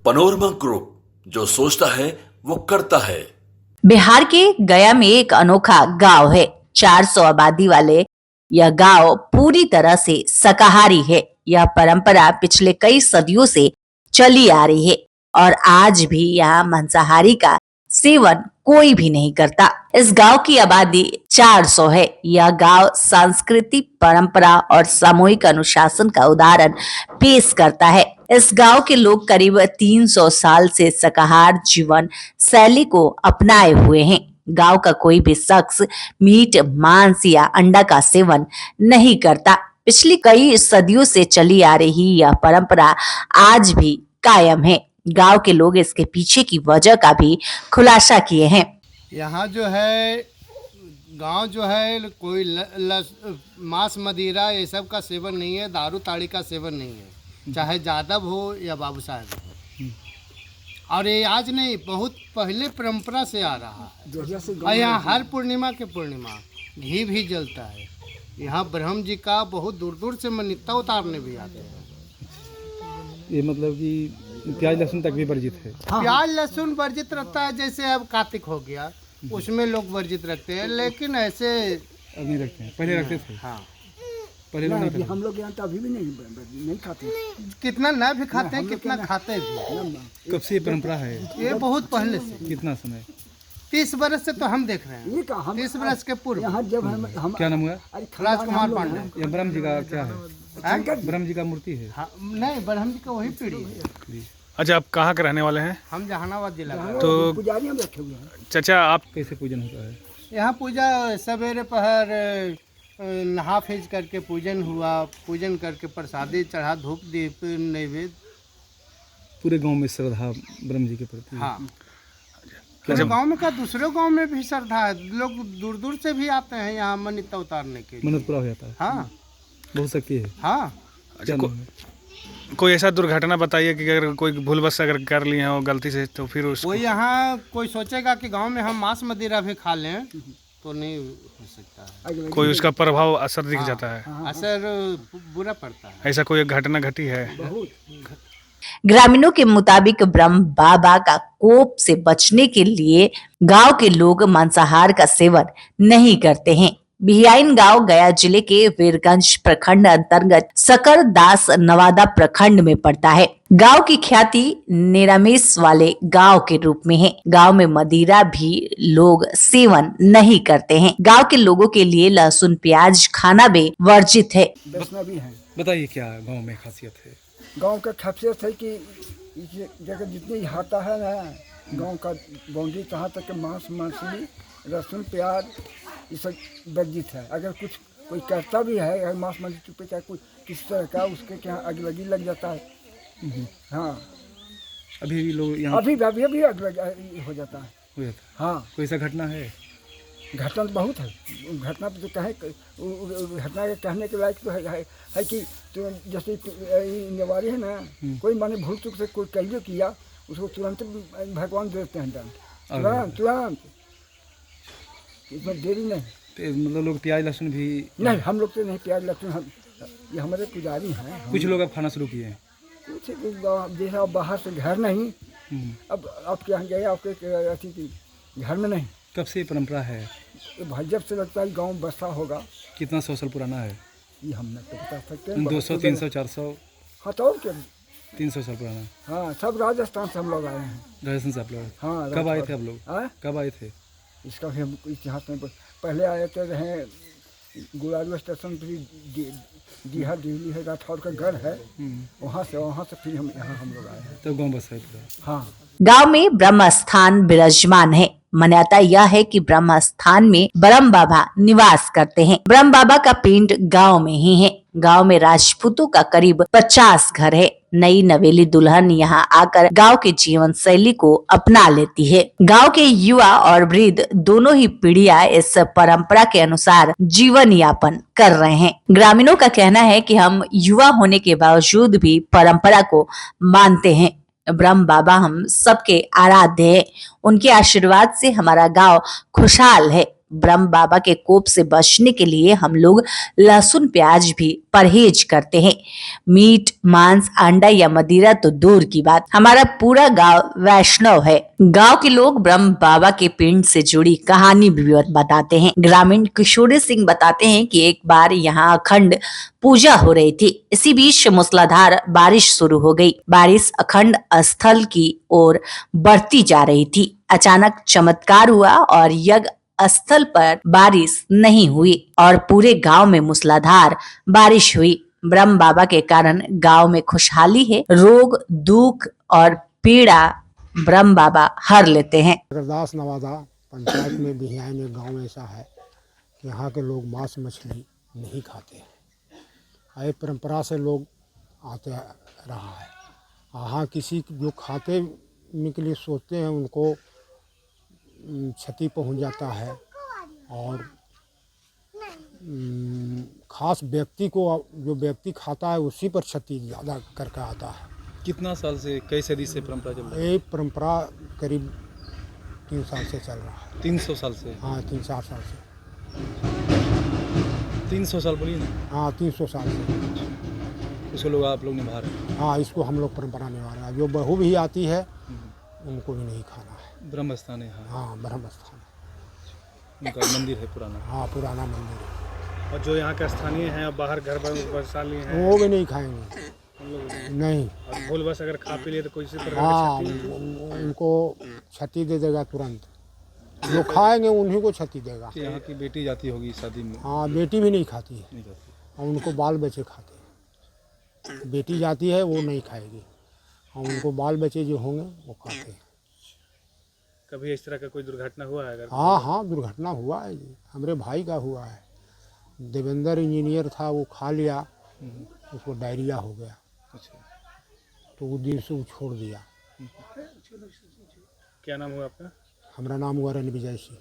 Panorama group, जो सोचता है वो करता है। बिहार के गया में एक अनोखा गांव है। 400 आबादी वाले यह गांव पूरी तरह से शाकाहारी है। यह परंपरा पिछले कई सदियों से चली आ रही है और आज भी यहाँ मांसाहारी का सेवन कोई भी नहीं करता। इस गांव की आबादी 400 है। यह गांव सांस्कृतिक परंपरा और सामूहिक अनुशासन का उदाहरण पेश करता है। इस गांव के लोग करीब 300 साल से शाकाहार जीवन शैली को अपनाए हुए हैं। गांव का कोई भी शख्स मीट, मांस या अंडा का सेवन नहीं करता। पिछली कई सदियों से चली आ रही यह परंपरा आज भी कायम है। गांव के लोग इसके पीछे की वजह का भी खुलासा किए हैं। यहाँ जो है गांव जो है कोई मांस मदिरा ये सब का सेवन नहीं है, दारू ताड़ी का सेवन नहीं है, चाहे जादव हो या बाबू साहब हो। और ये आज नहीं, बहुत पहले परंपरा से आ रहा है। और यहाँ हर पूर्णिमा के पूर्णिमा घी भी जलता है। यहाँ ब्रह्म जी का बहुत दूर दूर से मन्नता उतारने भी आते हैं। ये मतलब कि प्याज लहसुन तक भी वर्जित है। प्याज लहसुन वर्जित रहता है, जैसे अब कार्तिक हो गया उसमें लोग वर्जित रखते हैं, लेकिन ऐसे अब नहीं रखते हैं, पहले रखते थे। हाँ, पहले लोग नहीं करते। हम लोग यहाँ तो अभी भी नहीं खाते। कितना न भी खाते हैं, कितना खाते भी। कब से ये परंपरा है? ये बहुत पहले से, कितना समय? 30 बरस से तो हम देख रहे हैं। 30 बरस के पूर्व। यहाँ जब हम क्या नाम हुआ? राजकुमार पांडे। ये ब्रह्म जी का क्या है? ब्रह्म जी का मूर्ति है। हाँ, नहीं, ब्रह्म जी का वही पीढ़ी है। अच्छा, आप कहाँ के रहने वाले हैं? हम जहानाबाद जिला का। तो पुजारी हम रखे हुए हैं। चाचा, आप कैसे पूजन होता है? यहाँ पूजा सवेरे पहर नहा फेज करके पूजन हुआ। पूजन करके प्रसादी चढ़ा, धूप दीप नैवेद्य। पूरे गांव में श्रद्धा ब्रह्म जी के प्रति। हाँ, पूरे गांव में का, दूसरे गांव में भी श्रद्धा है। लोग दूर दूर से भी आते हैं यहाँ मन्नत उतारने के लिए। मन्नत पूरा हो जाता है। हाँ, बहुत शक्ति है। हाँ। क्या नाम है? कोई ऐसा दुर्घटना बताइए कि अगर कोई भूलवश अगर कर लिए हो गलती से, तो फिर उसको कोई यहाँ कोई सोचेगा कि गांव में हम मांस मदिरा भी खा लें तो नहीं हो सकता है। कोई उसका प्रभाव असर दिख जाता है। असर बुरा पड़ता है। ऐसा कोई घटना घटी है? ग्रामीणों के मुताबिक ब्रह्म बाबा का कोप से बचने के लिए गांव के लोग मांसाहार का सेवन नहीं करते हैं। बिहियाइन गांव गया जिले के वीरगंज प्रखंड अंतर्गत सकरदास नवादा प्रखंड में पड़ता है। गांव की ख्याति निरामिष वाले गांव के रूप में है। गांव में मदिरा भी लोग सेवन नहीं करते हैं। गांव के लोगों के लिए लहसुन प्याज खाना भी वर्जित है। वैष्णवी है। बताइए क्या गांव में खासियत है? गांव का खासियत है कि इस जगह जितनी हाथा है ना, गांव का बाउंड्री तहाँ तक मांस मछली लहसुन प्याज ये सब वर्जित है। अगर कुछ कोई करता भी है, अगर मांस मछली चुपे चाहे कुछ किसी तरह का, उसके क्या आग लगी लग जाता है। हाँ, अभी भी लोग यहाँ अभी आग लग हो जाता है। हो जाता है। हाँ, कोई ऐसा घटना है? घटना तो बहुत है। घटना तो कहे, घटना के कहने के लायक तो है कि तो जैसे नेवारी है ना, कोई माने भूल चूक से कोई कहिए किया, उसको तुरंत भगवान देते हैं दंड, तुरंत इसमें देरी नहीं। तो मतलब लोग प्याज लहसुन भी नहीं, हम लोग तो नहीं प्याज लहसुन। ये हमारे पुजारी हैं। कुछ लोग अब खाना शुरू किए हैं। कुछ जैसे अब बाहर से घर नहीं, अब आपके यहाँ गए, आपके अथी की घर में नहीं। कब से ये परंपरा है? भाई जब से लगता है गाँव बसा होगा। कितना 100 साल पुराना है? ये हम नहीं बता सकते। 200, 300, 400, हाँ, तो क्या 300 साल पुराना। हाँ, सब राजस्थान से हम लोग आए हैं। राजस्थान से आप लोग? हाँ। कब आए थे आप लोग? कब आए थे? इसका भी हम इतिहास में पहले आए थे, रहे गुलारू स्टेशन पर, जीहा दिल्ली है, राठौर का घर है, वहाँ से फिर हम यहाँ हम लोग आए हैं। तो गाँव बसा है पूरा? हाँ। गांव में ब्रह्म स्थान विराजमान है। मान्यता यह है कि ब्रह्म स्थान में ब्रह्म बाबा निवास करते हैं। ब्रह्म बाबा का पिंड गांव में ही है। गांव में राजपूतों का करीब 50 घर है। नई नवेली दुल्हन यहाँ आकर गांव के जीवन शैली को अपना लेती है। गांव के युवा और वृद्ध दोनों ही पीढ़ियां इस परंपरा के अनुसार जीवन यापन कर रहे हैं। ग्रामीणों का कहना है कि हम युवा होने के बावजूद भी परंपरा को मानते हैं। ब्रह्म बाबा हम सबके आराध्य है। उनके आशीर्वाद से हमारा गांव खुशहाल है। ब्रह्म बाबा के कोप से बचने के लिए हम लोग लहसुन प्याज भी परहेज करते हैं। मीट, मांस, अंडा या मदिरा तो दूर की बात। हमारा पूरा गांव वैष्णव है। गांव के लोग ब्रह्म बाबा के पिंड से जुड़ी कहानी भी बताते हैं। ग्रामीण किशोरी सिंह बताते हैं कि एक बार यहाँ अखंड पूजा हो रही थी। इसी बीच मूसलाधार बारिश शुरू हो गई। बारिश अखंड स्थल की ओर बढ़ती जा रही थी। अचानक चमत्कार हुआ और यज्ञ स्थल पर बारिश नहीं हुई और पूरे गांव में मूसलाधार बारिश हुई। ब्रह्म बाबा के कारण गांव में खुशहाली है। रोग, दुख और पीड़ा ब्रह्म बाबा हर लेते हैं। अगरदास नवादा पंचायत में बिहाई में गांव ऐसा है कि यहाँ के लोग मांस मछली नहीं खाते हैं। ये परंपरा से लोग आते रहा है। यहाँ किसी जो खाते के लिए सोचते हैं उनको क्षति पहुँच जाता है और खास व्यक्ति को, जो व्यक्ति खाता है उसी पर क्षति ज़्यादा करके आता है। कितना साल से, कई सदी से परंपरा चल रही है? ये परंपरा करीब 3 साल से चल रहा है। 300 साल से? हाँ, 3-4 साल से। 300 साल बोलिए ना। हाँ, 300 साल से। उसको लोग आप लोग निभा रहे हैं? हाँ, इसको हम लोग परंपरा निभा रहे हैं। जो बहू भी आती है उनको भी नहीं खाना है। ब्रह्म स्थान है यहाँ? हाँ, ब्रह्म स्थान। उनका मंदिर है पुराना? हाँ, पुराना मंदिर है। और जो यहाँ के स्थानीय हैं और बाहर घर बसा लिए हैं वो भी नहीं खाएंगे, नहीं। और भूल बस अगर खा पी लिए तो कोई सी प्रकार हाँ, की क्षति? उनको क्षति दे देगा तुरंत। जो खाएंगे उन्हीं को क्षति देगा। यहाँ की बेटी जाती होगी शादी में? हाँ, बेटी भी नहीं खाती है नहीं जाती। और उनको बाल बच्चे खाते हैं। बेटी जाती है वो नहीं खाएगी और उनको बाल बच्चे जो होंगे वो खाते हैं। कभी इस तरह का कोई दुर्घटना हुआ है? अगर हाँ हाँ, दुर्घटना हुआ है जी। हमारे भाई का हुआ है। देवेंद्र इंजीनियर था, वो खा लिया, उसको डायरिया हो गया। अच्छा, तो उस दिन से वो छोड़ दिया। क्या नाम हुआ आपका? हमारा नाम हुआ रणविजय सिंह।